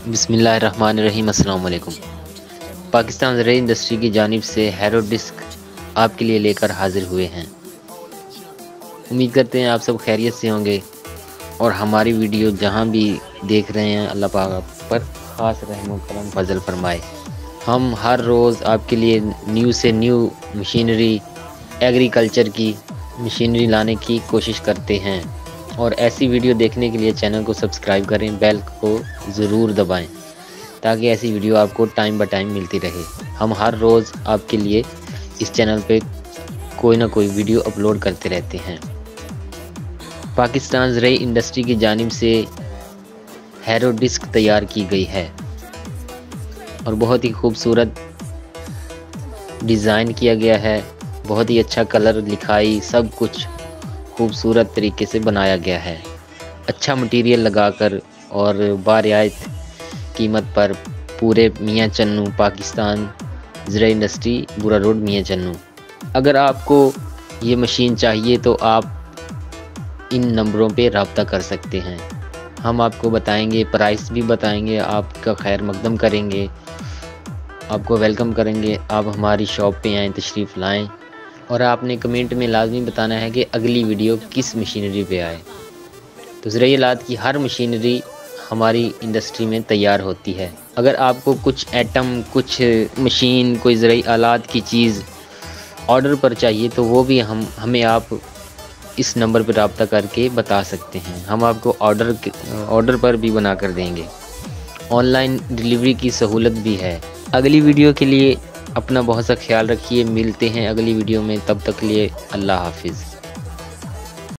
बिस्मिल्लाहिर्रहमानिर्रहीम। अस्सलाम वालेकुम। पाकिस्तान ज़राई इंडस्ट्री की जानिब से हैरो डिस्क आपके लिए लेकर हाजिर हुए हैं। उम्मीद करते हैं आप सब खैरियत से होंगे और हमारी वीडियो जहां भी देख रहे हैं अल्लाह पाक आप पर ख़ास रहम करम फजल फरमाए। हम हर रोज़ आपके लिए न्यू से न्यू मशीनरी, एग्रीकल्चर की मशीनरी लाने की कोशिश करते हैं और ऐसी वीडियो देखने के लिए चैनल को सब्सक्राइब करें, बेल को ज़रूर दबाएं ताकि ऐसी वीडियो आपको टाइम बाय टाइम मिलती रहे। हम हर रोज़ आपके लिए इस चैनल पे कोई ना कोई वीडियो अपलोड करते रहते हैं। पाकिस्तान ज़राई इंडस्ट्री की जानिब से हैरो डिस्क तैयार की गई है और बहुत ही खूबसूरत डिज़ाइन किया गया है। बहुत ही अच्छा कलर, लिखाई, सब कुछ खूबसूरत तरीके से बनाया गया है। अच्छा मटेरियल लगाकर और बारियात कीमत पर पूरे मियाँ चन्नू पाकिस्तान ज़राई इंडस्ट्री, बुरा रोड, मियाँ चन्नू। अगर आपको ये मशीन चाहिए तो आप इन नंबरों पे रब्ता कर सकते हैं। हम आपको बताएंगे, प्राइस भी बताएंगे, आपका खैर मकदम करेंगे, आपको वेलकम करेंगे। आप हमारी शॉप पे आएँ, तशरीफ़ लाएँ और आपने कमेंट में लाजमी बताना है कि अगली वीडियो किस मशीनरी पे आए। तो ज़राई आलात की हर मशीनरी हमारी इंडस्ट्री में तैयार होती है। अगर आपको कुछ आइटम, कुछ मशीन, कोई ज़राई आलात की चीज़ ऑर्डर पर चाहिए तो वो भी हमें आप इस नंबर पर रब्ता करके बता सकते हैं। हम आपको ऑर्डर पर भी बना कर देंगे। ऑनलाइन डिलीवरी की सहूलत भी है। अगली वीडियो के लिए अपना बहुत सा ख्याल रखिए। मिलते हैं अगली वीडियो में, तब तक लिए अल्लाह हाफिज़।